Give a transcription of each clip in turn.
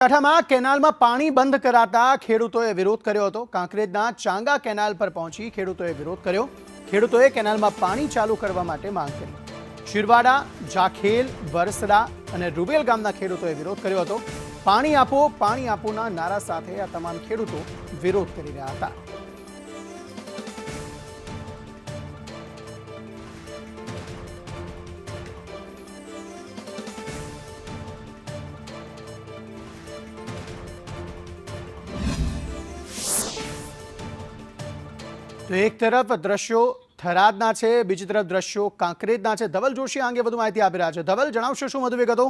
બનાસકાંઠામાં કેનાલમાં પાણી બંધ કરાતા ખેડૂતોએ વિરોધ કર્યો હતો। કાંકરેજના ચાંગા કેનાલ પર પહોંચી ખેડૂતોએ વિરોધ કર્યો। ખેડૂતોએ કેનાલમાં પાણી ચાલુ કરવા માટે માંગ કરી। શિરવાડા, જાખેલ, વરસડા અને રૂબેલ ગામના ખેડૂતોએ વિરોધ કર્યો હતો। પાણી આપોના નારા સાથે આ તમામ ખેડૂતો વિરોધ કરી રહ્યા હતા। तो एक तरफ दृश्यों थरादना छे, बीजी तरफ दृश्यों कांकरेजना छे। धवल जोशी आ अंगे વધુ માહિતી આપી રહ્યા છે। ધવલ, જણાવશો શું વધુ વિગતો?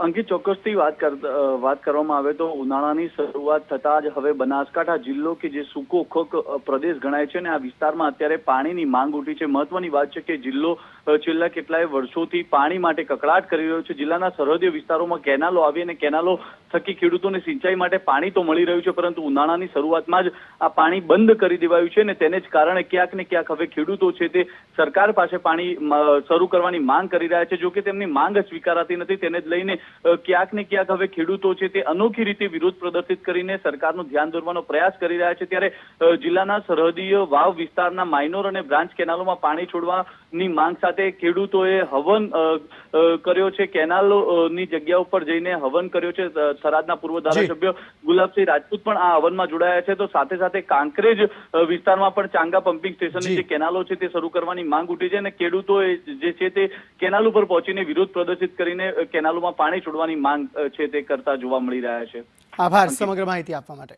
અંકિત, ચોક્કસથી વાત કરવામાં આવે તો ઉનાળાની શરૂઆત થતા જ હવે બનાસકાંઠા જિલ્લો કે જે સૂકો ખોખ પ્રદેશ ગણાય છે ને આ વિસ્તારમાં અત્યારે પાણીની માંગ ઉઠી છે। મહત્વની વાત છે કે જિલ્લો છેલ્લા કેટલાય વર્ષોથી પાણી માટે કકળાટ કરી રહ્યો છે। જિલ્લાના સરહદીય વિસ્તારોમાં કેનાલો આવી અને કેનાલો થકી ખેડૂતોને સિંચાઈ માટે પાણી તો મળી રહ્યું છે, પરંતુ ઉનાળાની શરૂઆતમાં જ આ પાણી બંધ કરી દેવાયું છે ને તેને જ કારણે ક્યાંક ને ક્યાંક હવે ખેડૂતો છે તે સરકાર પાસે પાણી શરૂ કરવાની માંગ કરી રહ્યા છે। જો કે તેમની માંગ સ્વીકારાતી નથી, તેને જ લઈને ક્યાંક ને ક્યાંક હવે ખેડૂતો છે તે અનોખી રીતે વિરોધ પ્રદર્શિત કરીને સરકારનું ધ્યાન દોરવાનો પ્રયાસ કરી રહ્યા છે। ત્યારે જિલ્લાના સરહદીય વાવ વિસ્તારના માઇનોર અને બ્રાન્ચ કેનાલોમાં પાણી છોડવાની માંગ સાથે ખેડૂતોએ હવન કર્યો છે। કેનાલોની જગ્યા ઉપર જઈને હવન કર્યો છે। થરાદના પૂર્વ ધારાસભ્ય ગુલાબસિંહ રાજપૂત પણ આ હવનમાં જોડાયા છે। તો સાથે સાથે કાંકરેજ વિસ્તારમાં પણ ચાંગા પમ્પિંગ સ્ટેશનની જે કેનાલો છે તે શરૂ કરવાની માંગ ઉઠી છે અને ખેડૂતોએ જે છે તે કેનાલ ઉપર પહોંચીને વિરોધ પ્રદર્શિત કરીને કેનાલોમાં પાણી છોડવાની માંગ છે તે કરતા જોવા મળી રહ્યા છે। આભાર સમગ્ર માહિતી આપવા માટે।